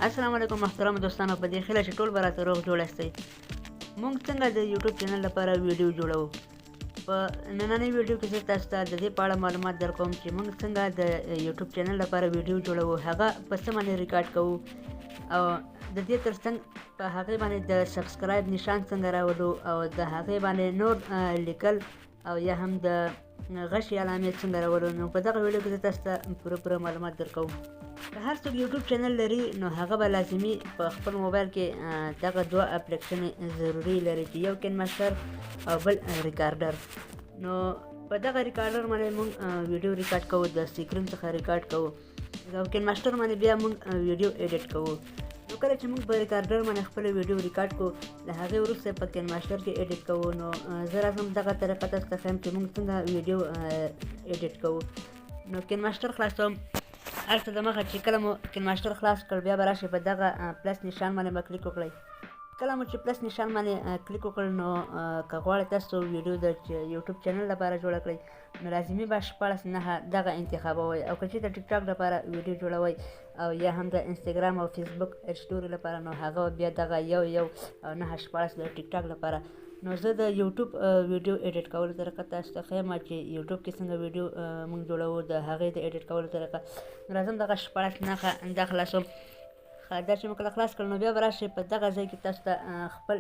السلام علیکم محترم دوستانو، په دې خیله چې ټول به راته روغ جوړ یاستئ. موږ څنګه د یوټیوب چینل لپاره ویډیو جوړوو. په نننۍ ویډیو کې زه تاسو ته د دې په اړه معلومات درکوم چې موږ څنګه د یوټیوب چینل لپاره ویډیو جوړوو، هغه په څه باندې ریکارډ کوو او د دې ترڅنګ په هغې باندې د سبسکرایب نشان څنګه راولو او د هغې باندې نور لیکل او یا هم د غشي علامې څنګه راولو. نو په دغه ویډیو کې زه تاسو ته پوره معلومات درکوم. که هر څوک یوټیوب چینل لري نو هغه به لازمي په خپل موبایل کې دغه دوه اپلیکیشنې ضروري لري چې یو کین ماسټر او بل ریکارډر. نو په دغه ریکارډر باندې موږ ویډیو ریکارډ کوو، د سکرین څخه ریکارډ کوو. او کین ماسټر باندې بیا موږ ویډیو ایډیټ کوو. نو کله چې موږ په ریکارډر باندې خپل ویډیو ریکارډ کوو، له هغې وروسته په کین ماسټر کې ایډیټ کوو. نو زه راځم دغه طریقه تاسو ته ښیم چې موږ څنګه ویډیو ایډیټ کوو. نو کین ماسټر خلاصوم. هلته د مخه چې کله مو کین ماسټر خلاص کړ، بیا به راشئ په دغه پلس نشان باندې به کلیک وکړئ. کله مو چې پلس نشان باندې کلیک وکړ، نو که غواړئ تاسو ویډیو د یوټیوب چینل لپاره جوړه کړئ، نو لازمي به 14 دغه انتخابوئ. او که چېرته ټیک ټاک لپاره ویډیو جوړوئ او یا هم د انسټاګرام او فیسبوک سټوري لپاره، نو هغه بیا دغه 1 او 9 د ټیک ټاک لپاره. نو زه د یوټیوب ویډیو ایډیټ کولو طریقه تاسو ته ښیم چې یوټیوب کې څنګه ویډیو موږ جوړوو، د هغې د ایډیټ کولو طریقه. نو راځم دغه 14 نښه دا خلاصوم. دا چې مو کله خلاص کړل، نو بیا به راشئ په دغه ځای کې تاسو ته خپل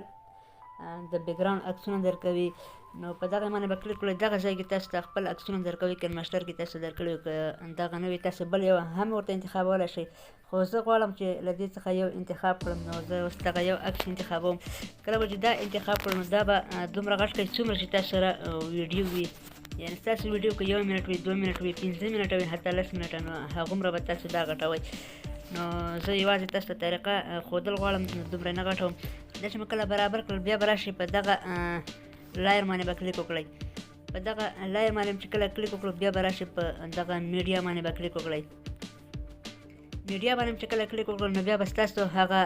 د بیکګراوند عکسونه درکوي. نو په دغه باندې به کلیک کړئ. دغه ځای کې تاسو ته خپل عکسونه درکوي. کین ماسټر کې تاسو درکړي وي، که دغه نه وي تاسو بل یو هم ورته انتخابولی شئ. خو زه غواړم چې له دې څخه یو انتخاب کړم، نو زه اوس دغه یو عکس انتخابوم. کله به چې دا انتخاب کړم، نو دا به دومره غټ کړئ څومره چې تاسو سره ویډیو وي. یعنې ستاسو ویډیو که 1 منټ وي، 2 منټ وي، 15 منټه وي، حتی 10 منټه، نو هغومره به تاسو دا غټوئ. نو زه یوازې تاسو ته طریقه ښودل غواړم، دومره نه غټوم. دا چې مو کله برابر کړل، بیا به راشئ په دغه لایر باندې به کلیک وکړئ. په دغه لایر باندې چې کله کلیک وکړو، بیا به راشئ په دغه میډیا باندې به کلیک وکړئ. میډیا باندې چې کله کلیک وکړو، نو بیا به ستاسو هغه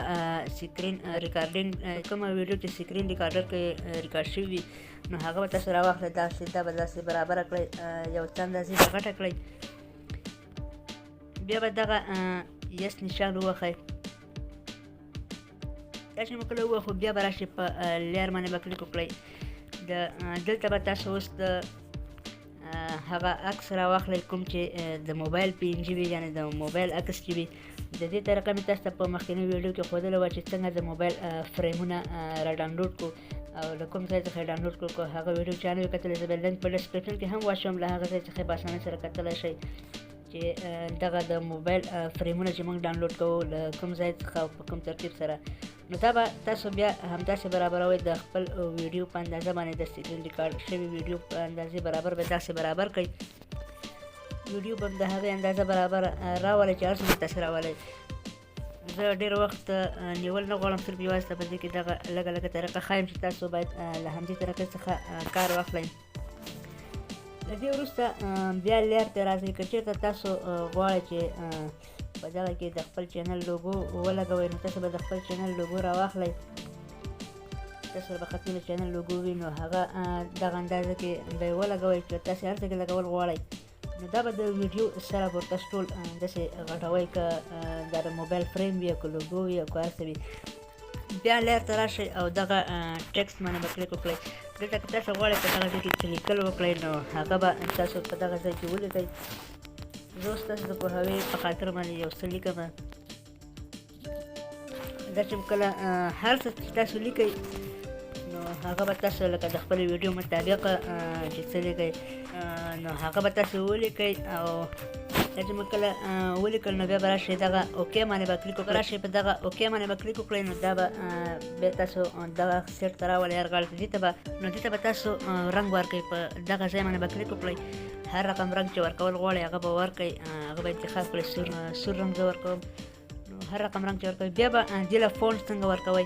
سکرین ریکارډینګ کومه ویډیو چې سکرین ریکارډر کې ریکارډ شوي وي، نو هغه به تاسو راواخلئ. دا به داسې برابره کړئ، یو څه اندازې به غټه کړئ. بیا به دغه یس نشان ووهئ. دا چې مو کله ووهو، بیا به راشئ په لیر باندې به کلیک وکړئ. دلته به تاسو اوس د هغه عکس راواخلئ کوم چې د موبایل PNG وي، یعنې د موبایل عکس چې وي. د دې طریقه مې تاسو ته په مخکینۍ ویډیو کې ښودلې وه چې څنګه د موبایل فریمونه را ډاونلوډ کړو او له کوم ځای څخه یې ډاونلوډ کړو. که هغه ویډیو چا نه وي کتلی، زه به لینک په ډسکرپشن کې هم واچوم، له هغه ځای څخه یې په اسانۍ سره کتلی شئ چې دغه د موبایل فریمونه چې موږ ډاونلوډ کوو له کوم ځای څخه او په کوم ترتیب سره. نو دا به تاسو بیا همداسې برابروئ د خپل ویډیو په اندازه باندې، د سکرین ریکارډ شوي ویډیو په اندازې برابر به داسې برابر کړئ. ویډیو به د هغې اندازه برابر راولئ چې هر څومره تاسو راولئ. زه ډېر وخت نیول نه غواړم، صرف یوازې ته په دې کې دغه لږه طریقه ښایم چې تاسو باید له همدې طریقې څخه کار واخلئ. له دې وروسته بیا لیر ته راځئ. که چېرته تاسو غواړئ چې په دغه کې د خپل چینل لوګو ولګوئ، نو تاسو به د خپل چینل لوګو راواخلئ. تاسو به خپل چینل لوګو وي، نو هغه دغه اندازه کې به یې ولګوئ چې تاسو هر څه کې لګول غواړئ. نو دا به د ویډیو سره به تاسو ټول داسې غټوئ، که دا د موبایل فریم وي، که لوګو وي، او که هر څه وي. بیا لیر ته راشئ او دغه ټکسټ باندې به کلیک وکړئ. دلته که تاسو غواړئ په دغه ځای کې څه لیکل وکړئ، نو هغه به تاسو په دغه ځای کې ولیکئ. زه اوس تاسو د پوهاوي په خاطر باندې یو څه لیکم. دا چې کله هر څه چې تاسو لیکئ، نو هغه به تاسو لکه د خپلې ویډیو مطابق چې څه لیکئ، نو هغه به تاسو ولیکئ. او دا چې مو کله ولیکل، نو بیا به راشئ دغه اوکې باندې به کلیک وکړئ. راشئ په دغه اوکې باندې به کلیک وکړئ. نو دا به بیا تاسو دغه سیټ ته راولئ هر غاړې ته. دې ته به تاسو رنګ ورکئ. په دغه ځای باندې به کلیک وکړئ. هر رقم رنګ چې ورکول غواړئ هغه به ورکئ، هغه به انتخاب کړئ. سور رنګ زه ورکوم. نو هر رقم رنګ چې ورکوئ، بیا به دې له فونټ څنګه ورکوئ.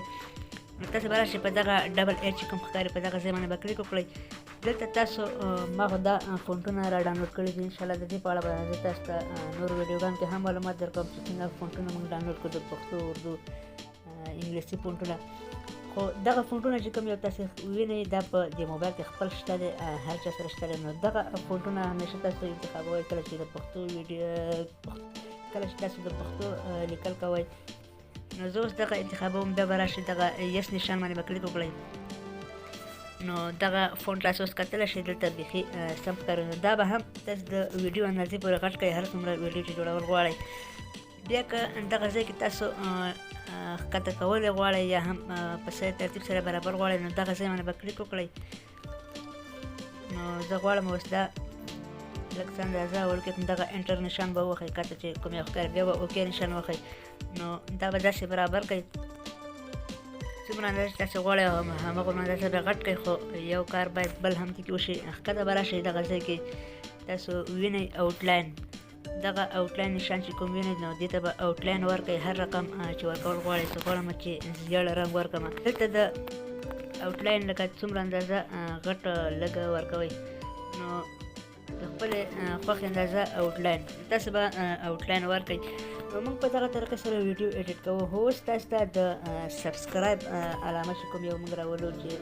نو تاسو به راشئ په دغه ډبل ایچ چې کوم ښکاري، په دغه ځای باندې به کلیک وکړئ. دلته تاسو ما خو دا فونټونه را ډاونلوډ کړي دي. انشاءالله د دې په اړه به زه تاسو ته نورو ویډیوګانو کې هم معلومات درکوم چې څنګه فونټونه موږ ډاونلوډ کړو، د پښتو، اردو، انګلیسي فونټونه. خو دغه فونټونه چې کوم یو تاسو وینئ، دا په دې موبایل کې خپل شته دی، هر چا سره شته دی. نو دغه فونټونه همیشه تاسو انتخابوئ کله چې د پښتو لیکل کوئ. نو زه اوس دغه انتخابوم. بیا به راشئ دغه یس نشان باندې به کلیک وکړئ. نو دغه فونټ تاسو اوس کتلی شئ دلته بیخي سم ښکاري. نو دا به هم تاسو د ویډیو اندازې پورې غټ کړئ هر څومره ویډیو چې جوړول غواړئ. بیا که دغه ځای کې تاسو ښکته کولی غواړئ یا هم په صحیح ترتیب سره برابر غواړئ نو دغه ځای باندې به کلیک وکړئ. نو زه غواړم اوس دا لږ څه اندازه وړوکی کړم. دغه انټر نشان به ووهئ کته چې کوم یو ښکاري. بیا به اوکې نشان ووهئ. نو دا به داسې برابر کړئ څومره اندازه چې تاسو غواړئ همغومره اندازه به غټ کړئ. خو یو کار باید بل هم پکې وشي. ښکته به راشئ دغه ځای کې تاسو وینئ آوټلاین. دغه آوټلاین نشان چې کوم وینئ نو دې ته به آوټلاین ورکړئ هر رقم چې ورکول غواړئ. زه غواړم چې زیړ رنګ ورکړم. دلته د آوټلاین لکه څومره اندازه غټ لږ ورکوئ. نو د خپلې خوښې اندازه آوټلاین تاسو به آوټلاین ورکړئ. نو موږ په دغه طریقې سره ویډیو ایډیټ کوو. خو اوس تاسو ته د سبسکرایب علامه چې کوم یو موږ راولو چې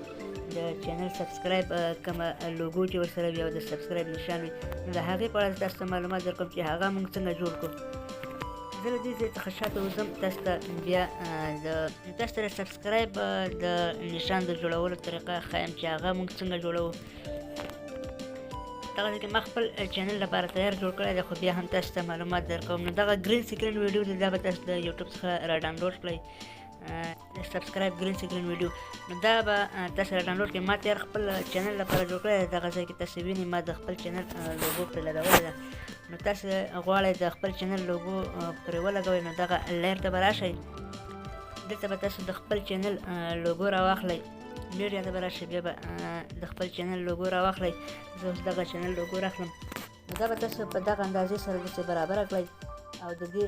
د چینل سبسکرایب کومه لوګو چې ورسره وي او د سبسکرایب نشان وي نو د هغې په اړه تاسو ته معلومات درکوم چې هغه موږ څنګه جوړ کړو. زه له دې ځای څخه شاته وځم. تاسو ته بیا تاسو ته د سبسکرایب د نشان د جوړولو طریقه ښایم چې هغه موږ څنګه جوړوو. دغه کې ما خپل چینل لپاره تیار جوړ کړی دی خو بیا هم تاسو ته معلومات درکوم. نو دغه ګرین سکرین ویډیو دی دا به تاسو د یوټیوب څخه را ډاونلوډ کړئ. سبسکرایب ګرین سکرین ویډیو نو دا به تاسو را ډاونلوډ کړئ. ما تیار خپل چینل لپاره جوړ کړی دی. دغه ځای کې تاسو وینئ ما د خپل چینل لوګو پرې لګولی ده. نو تاسو غواړئ د خپل چینل لوګو پرې ولګوئ نو دغه لیر ته به راشئ. دلته به تاسو د خپل چینل لوګو راواخلئ. میډیا ته به راشئ. بیا به د خپل چینل لوګو راواخلئ. زه اوس دغه چینل لوګو راخلم. نو دا به تاسو په دغه اندازې سره داسې برابره کړئ او د دې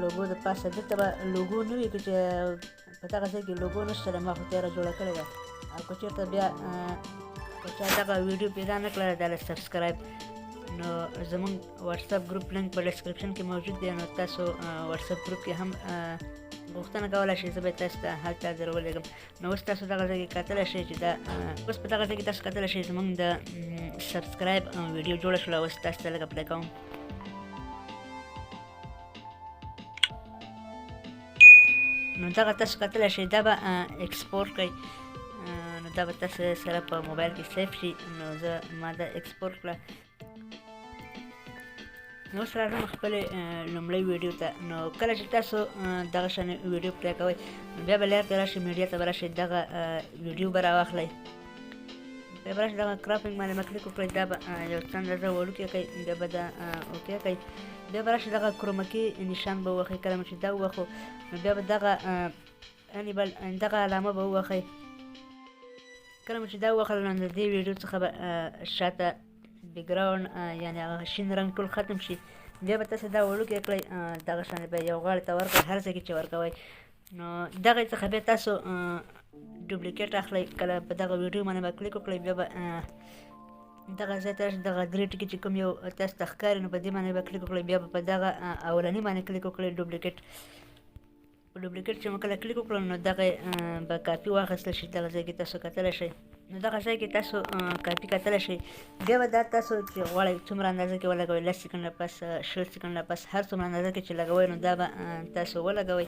لوګو د پاسه دلته به لوګو نه وي. که چې په دغه ځای کې لوګو نشته ده ما خو تیاره جوړه کړې ده. او که چېرته بیا که چا دغه ویډیو پیدا نه کړله دا له سبسکرایب نو زموږ واتساپ ګروپ لینک په ډسکرپشن کې موجود دی. نو تاسو واتساپ ګروپ کې هم غوښتنه کولی شئ. زه به تاسو ته هلته در ولېږم. نو اوس تاسو دغه ځای کې کتلی شئ چې دا اوس په دغه ځای کې تاسو کتلی شئ زموږ د سبسکرایب ویډیو جوړه شوله. اوس تاسو ته لږ پلی کوم. نو دغه تاسو کتلی شئ دا به ایکسپورټ کړئ. نو دا به تاسو سره په موبایل کې سیف شي. نو زه ما دا ایکسپورټ کړه. نو اوس راځم خپلې لومړۍ ویډیو ته. نو کله چې تاسو دغه شان ویډیو پلی کوئ نو بیا به لیر ته راشئ. میډیا ته به راشئ. دغه ویډیو به راواخلئ. بیا به راشئ دغه کراپینګ باندې به کلیک وکړئ. دا به یو څه اندازه وړوکی کړئ. بیا به دا اوکې کړئ. بیا به راشئ دغه کرومکي نشان به ووهئ. کله مو چې دا ووهو نو بیا به دغه انیبل دغه علامه به ووهئ. کله مو چې دا ووهله نو د دې ویډیو څخه به شاته بیکګراوند یعنې هغه شین رنګ ټول ختم شي. بیا به تاسو دا وړوکی کړئ. دغه شانې به یو غاړې ته ورکړئ هر ځای کې چې ورکوئ. نو دغې څخه بیا تاسو ډوپلیکیټ اخلئ. کله په دغه ویډیو باندې به کلیک وکړئ. بیا به دغه ځای ته دغه درې ټکي چې کوم یو تاسو ته ښکاري نو په دې باندې به کلیک وکړئ. بیا به په دغه اولني باندې کلیک وکړئ ډوپلیکیټ. په ډوپلیکیټ چې مو کله کلیک وکړل نو دغه به کاپي واخیستل شي. دغه ځای کې تاسو کتلی شئ. نو دغه ځای کې تاسو کاپي کتلی شئ. بیا به دا تاسو چې غواړئ څومره اندازه کې ولګوئ 10 سکنډه پس 20 سکنډه پس هر څومره اندازه کې چې لګوئ نو دا به تاسو ولګوئ.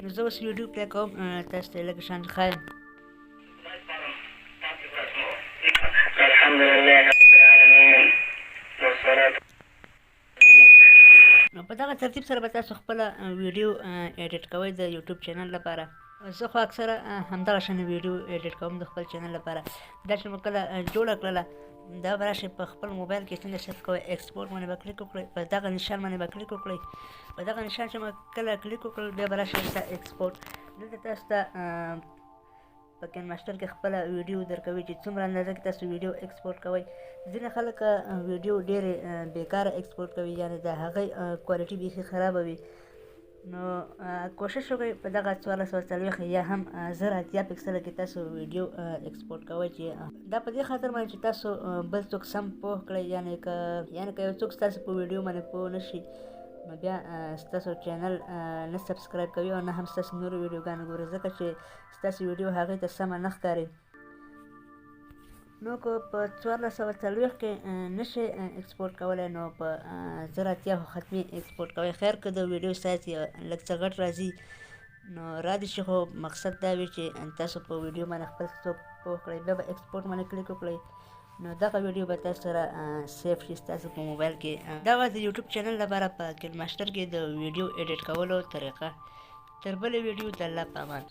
نو زه اوس ویډیو پلی کوم. تاسو ته یې لږ شان ښایم. الحمدلله رب العالمین والصلاة. نو په دغه ترتیب سره به تاسو خپله ویډیو ایډیټ کوئ د یوټیوب چینل لپاره. زه خو اکثره همدغه شانې ویډیو ایډیټ کوم د خپل چینل لپاره. دا چې مو کله جوړه کړله دا به راشئ په خپل موبایل کې څنګه سیف کوئ. ایکسپورټ باندې به کلیک وکړئ. په دغه نشان باندې به کلیک وکړئ. په دغه نشان چې مو کله کلیک وکړل بیا به راشئ دلته ایکسپورټ. دلته تاسو ته په کین ماسټر کې خپله ویډیو درکوي چې څومره اندازه کې تاسو ویډیو ایکسپورټ کوئ. ځینې خلک ویډیو ډېرې بیکاره ایکسپورټ کوي یعنې د هغې کوالټي بیخي خرابه وي. نو کوشش وکړئ په دغه 1440 یا هم 1080 پکسله کې تاسو ویډیو ایکسپورټ کوئ چې دا په دې خاطر باندې چې تاسو بل څوک سم پوه کړئ. یعنې که یو څوک ستاسو په ویډیو باندې پوه نه شي نو بیا ستاسو چینل نه سبسکرایب کوي او نه هم ستاسو نورو ویډیوګانې ګوري ځکه چې ستاسو ویډیو هغې ته سمه نه ښکاري. نو که په 1440 کې نشئ ایکسپورټ کولی نو په 1080 خو ختمي ایکسپورټ کوئ. خیر که د ویډیو سایز یې لږ څه غټ راځي نو را دي چې خو مقصد دا وي چې تاسو په ویډیو باندې خپل څه پوه کړئ، بیا به ایکسپورټ باندې کلیک وکړئ، نو دغه ویډیو به تاسو سره سیف شي ستاسو په موبایل کې. دا وه د یوټیوب چینل لپاره په کین ماسټر کې د ویډیو ایډیټ کولو طریقه. تر بلې ویډیو د الله په امان.